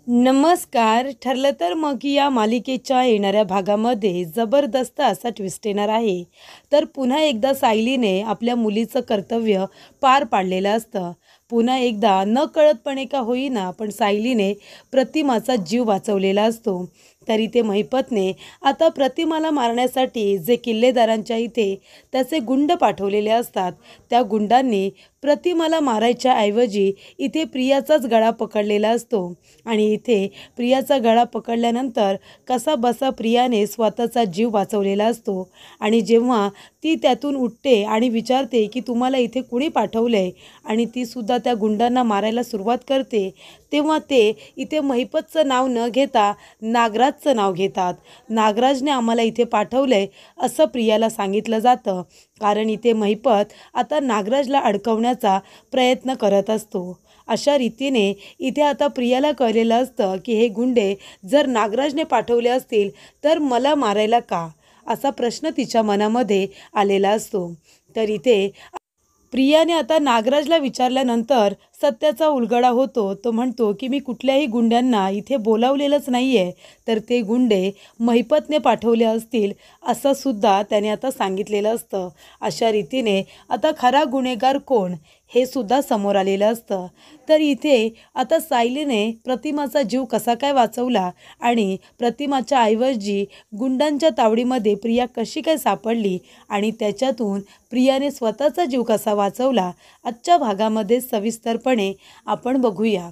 नमस्कार. ठरलं तर मग या मालिकेच्या येणाऱ्या भागामध्ये जबरदस्त असा ट्विस्ट येणार आहे. तर पुन्हा एकदा सायलीने आपल्या मुलीचं कर्तव्य पार पाडलेलं असतं. पुन्हा एकदा नकळतपणे का होईना पण सायलीने प्रतिमाचा जीव वाचवलेला असतो. तरी ते महिपतने आता प्रतिमाला मारण्यासाठी जे किल्लेदारांच्या इथे त्याचे गुंड पाठवलेले असतात, त्या गुंडांनी प्रतिमाला मारायच्या ऐवजी इथे प्रियाचाच गळा पकडलेला असतो. आणि इथे प्रियाचा गळा पकडल्यानंतर कसा बसा प्रियाने स्वतःचा जीव वाचवलेला असतो. आणि जेव्हा ती त्यातून उठते आणि विचारते की तुम्हाला इथे कुणी पाठवलंय, आणि ती सुद्धा त्या गुंडांना मारायला सुरुवात करते, तेव्हा ते इथे महिपतचं नाव न घेता नागराजचं नाव घेतात. नागराजने आम्हाला इथे पाठवलंय असं प्रियाला सांगितलं जातं, कारण इथे महिपत आता नागराजला अडकवण्याचा प्रयत्न करत असतो. अशा रीतीने इथे आता प्रियाला कळलेलं असतं की हे गुंडे जर नागराजने पाठवले असतील तर मला मारायला का, असा प्रश्न तिच्या मनामध्ये आलेला असतो. तर इथे प्रियाने आता नागराजला विचारल्यानंतर सत्याचा उलगडा होतो. तो म्हणतो की मी कुठल्याही गुंड्यांना इथे बोलावलेलंच नाही आहे, तर ते गुंडे महिपतने पाठवले असतील असं सुद्धा त्याने आता सांगितलेलं असतं. अशा रीतीने आता खरा गुन्हेगार कोण हे सुद्धा समोर आलेलं असतं. तर इथे आता सायलीने प्रतिमाचा जीव कसा काय वाचवला आणि प्रतिमाच्या ऐवजी गुंडांच्या तावडीमध्ये प्रिया कशी काय सापडली आणि त्याच्यातून प्रियाने स्वतःचा जीव कसा वाचवला, आजच्या भागामध्ये सविस्तरपणे आपण बघूया.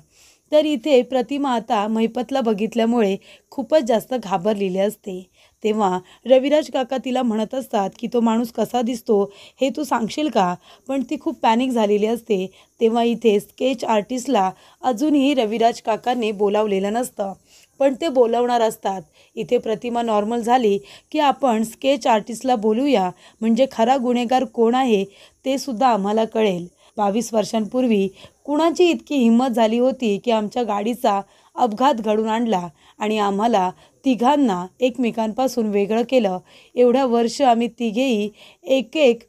तर इथे प्रतिमा आता महिपतला बघितल्यामुळे खूपच जास्त घाबरलेली असते. तेव्हा रविराज काका तिला म्हणत असतात की तो माणूस कसा दिसतो हे तू सांगशील का, पण ती खूप पॅनिक झालेली असते. तेव्हा इथे स्केच आर्टिस्टला अजूनही रविराज काकांनी बोलावलेलं नसतं, पण ते बोलावणार असतात. इथे प्रतिमा नॉर्मल झाली की आपण स्केच आर्टिस्टला बोलूया, म्हणजे खरा गुन्हेगार कोण आहे ते सुद्धा आम्हाला कळेल. 22 वर्षांपूर्वी कुणाची इतकी हिंमत झाली होती की आमच्या गाडीचा अपघात घडून आणला आणि आम्हाला तिघांना एकमेकांपासून वेगळं केलं. एवढ्या वर्ष आम्ही तिघेही एक एक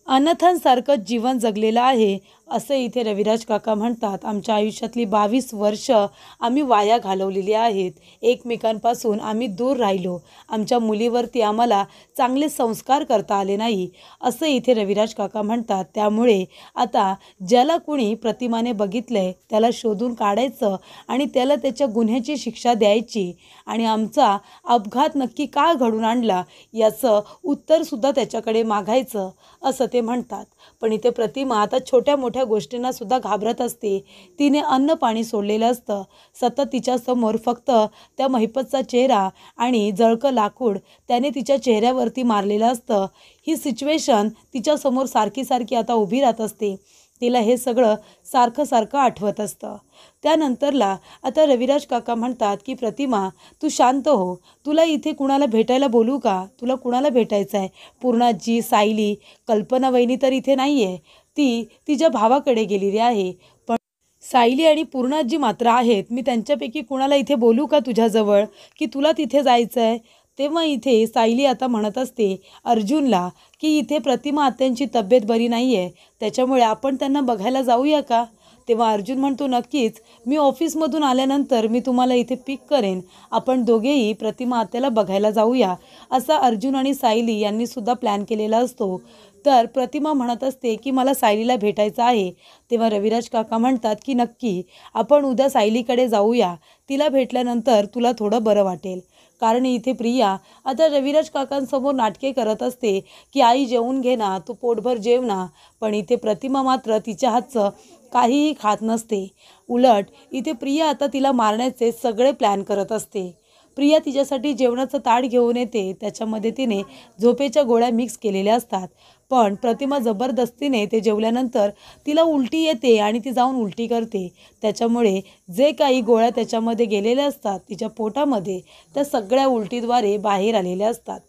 अनाथांसारखं जीवन जगलेलं आहे, असं इथे रविराज काका म्हणतात. आमच्या आयुष्यातली 22 वर्ष आम्ही वाया घालवलेली आहेत. एकमेकांपासून आम्ही दूर राहिलो. आमच्या मुलीवरती आम्हाला चांगले संस्कार करता आले नाही, असं इथे रविराज काका म्हणतात. त्यामुळे आता ज्याला कुणी प्रतिमाने बघितलंय त्याला शोधून काढायचं आणि त्याला त्याच्या गुन्ह्याची शिक्षा द्यायची आणि आमचा अपघात नक्की का घडून आणला याचं उत्तरसुद्धा त्याच्याकडे मागायचं, असं ते म्हणतात. पण इथे प्रतिमा आता छोट्या मोठ्या गोष्टींना सुद्धा घाबरत असते. तिने अन्न पाणी सोडलेलं असतं. सतत तिच्यासमोर फक्त त्या महिपतचा चेहरा आणि जळकं लाकूड त्याने तिच्या चेहऱ्यावरती मारलेलं असतं. ही सिच्युएशन तिच्यासमोर सारखी सारखी आता उभी राहत असते. तिला हे सगळं सारखं सारखं आठवत असतं. त्यानंतरला आता रविराज काका म्हणतात की प्रतिमा तू शांत हो, तुला इथे कुणाला भेटायला बोलू का, तुला कुणाला भेटायचं आहे? पूर्णाजी, सायली, कल्पना वहिनी तर इथे नाही आहे, ती तिच्या भावाकडे गेलेली आहे. पण सायली आणि पूर्णाजी मात्र आहेत. मी त्यांच्यापैकी कुणाला इथे बोलू का तुझ्याजवळ, की तुला तिथे जायचं आहे? तेव्हा इथे सायली आता म्हणत असते अर्जुनला की इथे प्रतिमा आत्यांची तब्येत बरी नाही आहे, त्याच्यामुळे आपण त्यांना बघायला जाऊया का? तेव्हा अर्जुन म्हणतो नक्कीच, मी ऑफिसमधून आल्यानंतर मी तुम्हाला इथे पिक करेन, आपण दोघेही प्रतिमा आत्याला बघायला जाऊया, असा अर्जुन आणि सायली यांनी सुद्धा प्लॅन केलेला असतो. तर प्रतिमा म्हणत असते की मला सायलीला भेटायचं आहे. तेव्हा रविराज काका म्हणतात की नक्की, आपण उद्या सायलीकडे जाऊया, तिला भेटल्यानंतर तुला थोडं बरं वाटेल. कारण इथे प्रिया आता रविराज काकांसमोर नाटके करत असते की आई जेवून घे ना, तू पोटभर जेव ना, पण इथे प्रतिमा मात्र तिच्या हातचं काहीही खात नसते. उलट इथे प्रिया आता तिला मारण्याचे सगळे प्लॅन करत असते. प्रिया तिच्यासाठी जेवणाचं ताट घेऊन येते, त्याच्यामध्ये तिने झोपेच्या गोळ्या मिक्स केलेल्या असतात. पण प्रतिमा जबरदस्तीने ते जेवल्यानंतर तिला उलटी येते आणि ती जाऊन उलटी करते. त्याच्यामुळे जे काही गोळ्या त्याच्यामध्ये गेलेल्या असतात तिच्या पोटामध्ये, त्या सगळ्या उलटीद्वारे बाहेर आलेल्या असतात.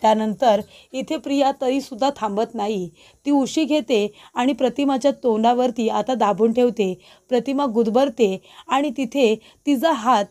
त्यानंतर इथे प्रिया तरीसुद्धा थांबत नाही. ती उशी घेते आणि प्रतिमाच्या तोंडावरती आता दाबून ठेवते. प्रतिमा गुदमरते आणि तिथे तिचा हात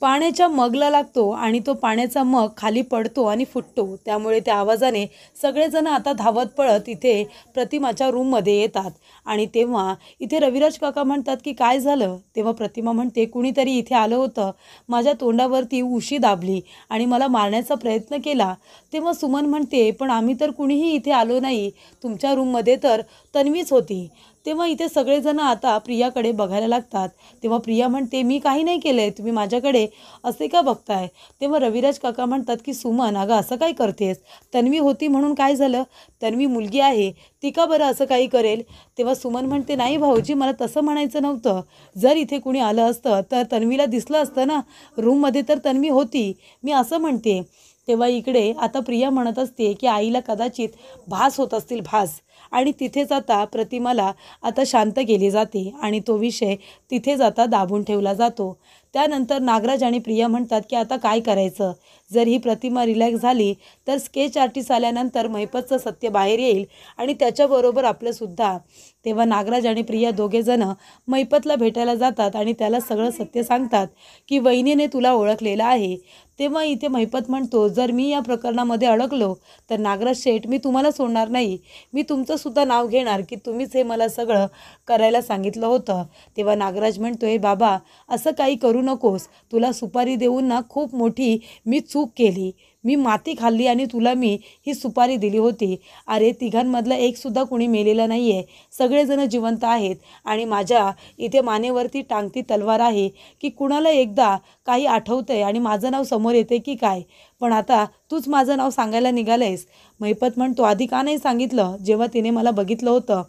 पाण्याच्या मगला लागतो आणि तो पाण्याचा मग खाली पडतो आणि फुटतो। त्यामुळे त्या आवाजाने सगळेजण आता धावत पळत इथे प्रतिमाच्या रूममध्ये येतात आणि तेव्हा इथे रविराज काका म्हणतात की काय झालं? तेव्हा प्रतिमा म्हणते कुणीतरी इथे आलं होतं, माझ्या तोंडावरती उशी दाबली आणि मला मारण्याचा प्रयत्न केला। तेव्हा सुमन म्हणते पण आम्ही तर कुणीही इथे आलो नाही, तुमच्या रूममध्ये तर तन्वीच होती। तेव्हा इथे सगळेजण आता प्रियाकडे बघायला लागतात। तेव्हा प्रिया म्हणते मी काही नाही केलंय, तुम्ही माझ्याकडे असे का बघताय? तेव्हा रविराज काका म्हणतात की सुमन अगं असं काय करतेस? तन्वी होती म्हणून काय झालं? तन्वी मुलगी आहे, ती का बरं असं काही करेल? तेव्हा सुमन म्हणते नाही भाऊजी, मला तसं म्हणायचं नव्हतं, जर इथे कुणी आलं असतं तर तन्वीला दिसलं असतं ना, रूममध्ये तर तन्वी होती, मी असं म्हणते। तेव्हा इकडे आता प्रिया म्हणत असते की आईला कदाचित भास होत असतील, भास, आणि तिथेच आता प्रतिमाला आता शांत केली जाते आणि तो विषय तिथेच आता दाबून ठेवला जातो। त्यानंतर नागराज आणि प्रिया म्हणतात की आता काय करायचं? जर ही प्रतिमा रिलॅक्स झाली तर स्केच आर्टिस्ट आल्यानंतर महिपतचं सत्य बाहेर येईल आणि त्याच्याबरोबर आपलंसुद्धा। तेव्हा नागराज आणि प्रिया दोघेजणं महिपतला भेटायला जातात आणि त्याला सगळं सत्य सांगतात की वहिनीने तुला ओळखलेलं आहे। तेव्हा इथे महिपत म्हणतो जर मी या प्रकरणामध्ये अडकलो तर नागराज शेठ मी तुम्हाला सोडणार नाही, मी तुमचंसुद्धा नाव घेणार की तुम्हीच हे मला सगळं करायला सांगितलं होतं। तेव्हा नागराज म्हणतोय बाबा असं काही करू नकोस, तुला सुपारी देऊन ना खूप मोठी मी चूक केली, मी माती खाल्ली आणि तुला मी ही सुपारी दिली होती। अरे तिघांमधलं एकसुद्धा कुणी मेलेलं नाही आहे, सगळेजण जिवंत आहेत आणि माझ्या इथे मानेवरती टांगती तलवार आहे की कुणाला एकदा काही आठवतंय आणि माझं नाव समोर येते की काय? पण आता तूच माझं नाव सांगायला निघालंयस। महिपत म्हणतो आधी का नाही सांगितलं? जेव्हा तिने मला बघितलं होतं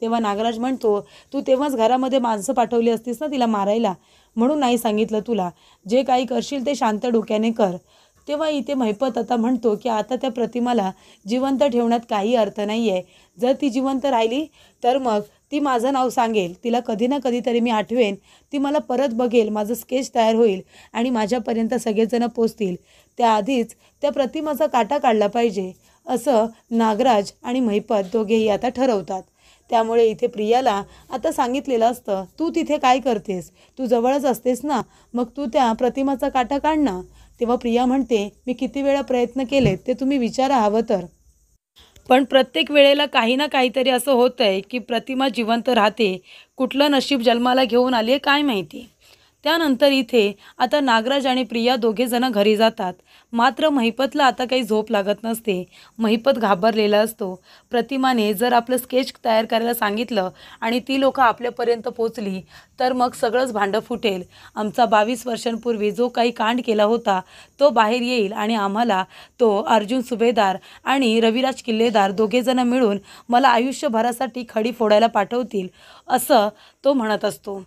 तेव्हा नागराज म्हणतो तू तेव्हाच घरामध्ये माणसं पाठवली असतीस ना तिला मारायला, म्हणून नाही सांगितलं तुला, जे काही करशील ते शांत डोक्याने कर। तेव्हा इथे महिपत आता म्हणतो की आता त्या प्रतिमाला जिवंत ठेवण्यात काही अर्थ नाही आहे, जर ती जिवंत राहिली तर मग ती माझं नाव सांगेल, तिला कधी ना कधीतरी मी आठवेन, ती मला परत बघेल, माझं स्केच तयार होईल आणि माझ्यापर्यंत सगळेजण पोचतील, त्याआधीच त्या प्रतिमाचा काटा काढला पाहिजे, असं नागराज आणि महिपत दोघेही आता ठरवतात। त्यामुळे इथे प्रियाला आता सांगितलेलं असतं तू तिथे काय करतेस, तू जवळच असतेस ना, मग तू त्या प्रतिमाचा काटा काढ ना। तेव्हा प्रिया म्हणते मी किती वेळा प्रयत्न केलेत ते तुम्ही विचारा हवं तर, पण प्रत्येक वेळेला काही ना काहीतरी असं होतंय की प्रतिमा जिवंत राहते, कुठलं नशीब जन्माला घेऊन आली आहे काय माहिती। त्यानंतर इथे आता नागराज आणि प्रिया दोघेजणं घरी जातात, मात्र महिपतला आता काही झोप लागत नसते। महिपत घाबरलेला असतो, प्रतिमाने जर आपलं स्केच तयार करायला सांगितलं आणि ती लोकं आपल्यापर्यंत पोचली तर मग सगळंच भांडं फुटेल, आमचा 22 वर्षांपूर्वी जो काही कांड केला होता तो बाहेर येईल आणि आम्हाला तो अर्जुन सुभेदार आणि रविराज किल्लेदार दोघेजणं मिळून मला आयुष्यभरासाठी खडी फोडायला पाठवतील, असं तो म्हणत असतो।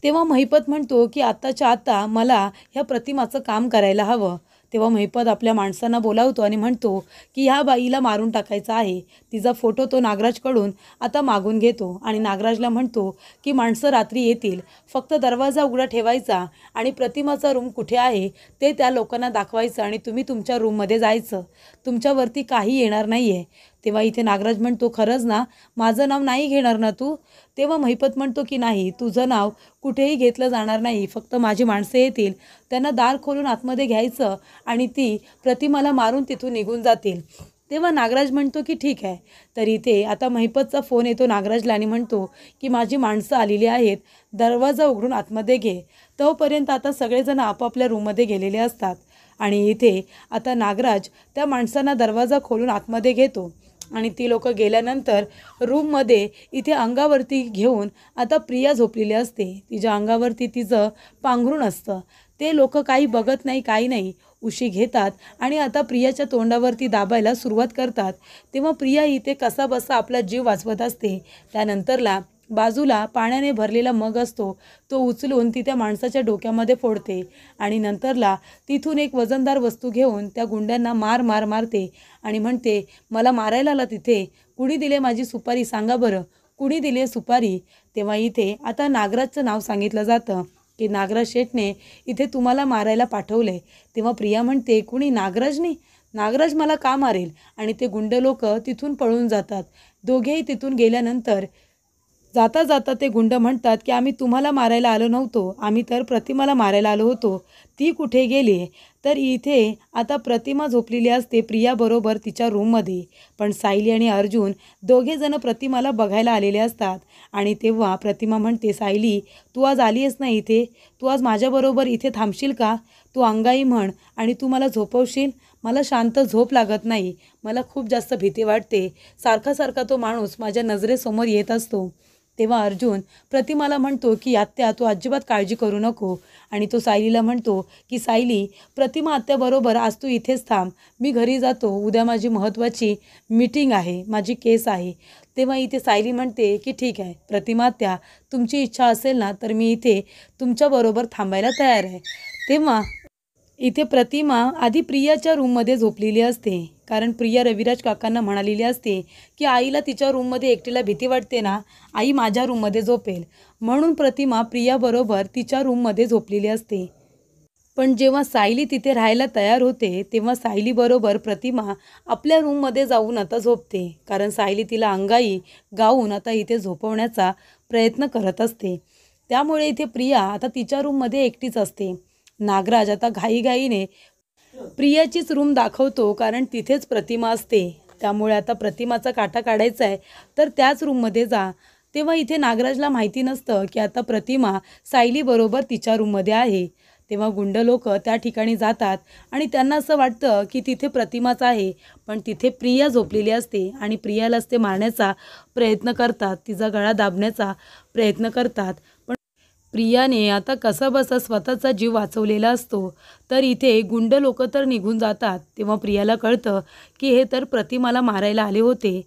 तेव्हा महिपत म्हणतो की आत्ताच्या आता मला ह्या प्रतिमाचं काम करायला हवं। तेव्हा महिपत आपल्या माणसांना बोलावतो आणि म्हणतो की ह्या बाईला मारून टाकायचं आहे, तिचा फोटो तो नागराजकडून आता मागून घेतो आणि नागराजला म्हणतो की माणसं रात्री येतील, फक्त दरवाजा उघडा ठेवायचा आणि प्रतिमाचा रूम कुठे आहे ते त्या लोकांना दाखवायचं आणि तुम्ही तुमच्या रूममध्ये जायचं, तुमच्यावरती काही येणार नाही आहे। तेव्हा इथे नागराज म्हणतो खरंच ना, माझं नाव नाही घेणार ना तू? तेव्हा महिपत म्हणतो की नाही, तुझं नाव कुठेही घेतलं जाणार नाही, फक्त माझी माणसं येतील, त्यांना दार खोलून आतमध्ये घ्यायचं आणि ती प्रतिमाला मारून तिथून निघून जातील। तेव्हा नागराज म्हणतो की ठीक आहे। तर इथे आता महिपतचा फोन येतो नागराजला आणि म्हणतो की माझी माणसं आलेली आहेत, दरवाजा उघडून आतमध्ये घे। तोपर्यंत आता सगळेजण आपापल्या रूममध्ये गेलेले असतात आणि इथे आता नागराज त्या माणसांना दरवाजा खोलून आतमध्ये घेतो आणि ती लोकं गेल्यानंतर रूममध्ये इथे अंगावरती घेऊन आता प्रिया झोपलेली असते, तिच्या अंगावरती तिचं पांघरूण असतं, ते लोक काही बघत नाही, काही नाही, उशी घेतात आणि आता प्रियाच्या तोंडावरती दाबायला सुरुवात करतात। तेव्हा प्रिया इथे कसाबसा आपला जीव वाचवत असते। त्यानंतरला बाजूला पाण्याने भरलेला मग असतो, तो उचलून ती त्या माणसाच्या डोक्यामध्ये फोडते आणि नंतरला तिथून एक वजनदार वस्तू घेऊन त्या गुंड्यांना मार मार मारते आणि म्हणते मला मारायला आला तिथे, कुणी दिले माझी सुपारी सांगा बरं, कुणी दिली सुपारी? तेव्हा इथे आता नागराजचं नाव सांगितलं जातं की नागराज शेठने इथे तुम्हाला मारायला पाठवले। तेव्हा प्रिया म्हणते कुणी? नागराजने? नागराज मला का मारेल? आणि ते गुंड लोक तिथून पळून जातात। दोघेही तिथून गेल्यानंतर जाता जाता ते गुंड म्हणतात की आम्ही तुम्हाला मारायला आलो नव्हतो, आम्ही तर प्रतिमाला मारायला आलो होतो, ती कुठे गेली. तर इथे आता प्रतिमा झोपलेली असते प्रियाबरोबर तिच्या रूममध्ये. पण सायली आणि अर्जुन दोघेजण प्रतिमाला बघायला आलेले असतात. आणि तेव्हा प्रतिमा म्हणते, सायली तू आज आली आहेस ना इथे, तू आज माझ्याबरोबर इथे थांबशील का? तू अंगाई म्हण आणि तू मला झोपवशील. मला शांत झोप लागत नाही, मला खूप जास्त भीती वाटते, सारखा सारखा तो माणूस माझ्या नजरेसमोर येत असतो. तेव्हा अर्जुन प्रतिमाला म्हणतो की आत्या तू अजिबात काळजी करू नको. आणि तो सायलीला म्हणतो की सायली प्रतिमा आत्याबरोबर आज तू इथेच थांब, मी घरी जातो, उद्या माझी महत्त्वाची मीटिंग आहे, माझी केस आहे. तेव्हा इथे सायली म्हणते की ठीक आहे प्रतिमा आत्या, तुमची इच्छा असेल ना तर मी इथे तुमच्याबरोबर थांबायला तयार आहे. तेव्हा इथे प्रतिमा आधी प्रियाच्या रूममध्ये झोपलेली असते, कारण प्रिया रविराज काकांना म्हणालेली असते की आईला तिच्या रूममध्ये एकटीला भीती वाटते ना, आई माझ्या रूममध्ये झोपेल, म्हणून प्रतिमा प्रियाबरोबर तिच्या रूममध्ये झोपलेली असते. पण जेव्हा सायली तिथे राहायला तयार होते तेव्हा सायलीबरोबर प्रतिमा आपल्या रूममध्ये जाऊन आता झोपते, कारण सायली तिला अंगाई गाऊन आता इथे झोपवण्याचा प्रयत्न करत असते. त्यामुळे इथे प्रिया आता तिच्या रूममध्ये एकटीच असते. नागराज आता घाईघाईने प्रियाचीच रूम दाखवतो, कारण तिथेच प्रतिमा असते. त्यामुळे आता प्रतिमाचा काटा काढायचा आहे तर त्याच रूममध्ये जा. तेव्हा इथे नागराजला माहिती नसतं की आता प्रतिमा सायलीबरोबर तिच्या रूममध्ये आहे. तेव्हा गुंड लोक त्या ठिकाणी जातात आणि त्यांना असं वाटतं की तिथे प्रतिमाच आहे, पण तिथे प्रिया झोपलेली असते आणि प्रियालाच ते मारण्याचा प्रयत्न करतात, तिचा गळा दाबण्याचा प्रयत्न करतात. पण प्रियाने आता कसाबसा स्वतःचा जीव वाचवलेला असतो. तर इथे गुंड लोक तर निघून जातात. तेव्हा प्रियाला कळतं की हे तर प्रतिमाला मारायला आले होते.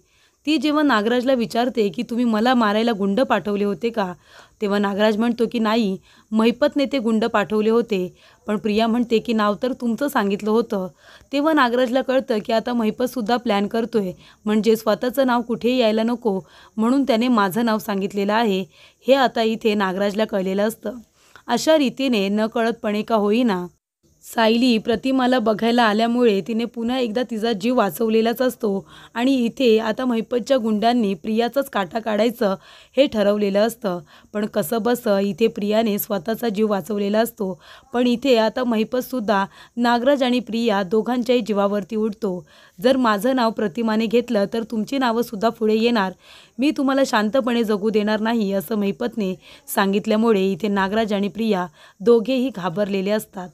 ती जेव्हा नागराजला विचारते की तुम्ही मला मारायला गुंड पाठवले होते का, तेव्हा नागराज म्हणतो की नाही, महिपतने ते गुंड पाठवले होते. पण प्रिया म्हणते की नाव तर तुमचं सांगितलं होतं. तेव्हा नागराजला कळतं की आता महिपतसुद्धा प्लॅन करतोय, म्हणजे स्वतःचं नाव कुठेही यायला नको म्हणून त्याने माझं नाव सांगितलेलं आहे, हे आता इथे नागराजला कळलेलं असतं. अशा रीतीने नकळतपणे का होईना सायली प्रतिमाला बघायला आल्यामुळे तिने पुन्हा एकदा तिचा जीव वाचवलेलाच असतो. आणि इथे आता महिपतच्या गुंडांनी प्रियाचाच काटा काढायचं हे ठरवलेलं असतं. पण कसंबसं इथे प्रियाने स्वतःचा जीव वाचवलेला असतो. पण इथे आता महिपतसुद्धा नागराज आणि प्रिया दोघांच्याही जीवावरती उठतो. जर माझं नाव प्रतिमाने घेतलं तर तुमची नावंसुद्धा पुढे येणार, मी तुम्हाला शांतपणे जगू देणार नाही, असं महिपतने सांगितल्यामुळे इथे नागराज आणि प्रिया दोघेही घाबरलेले असतात.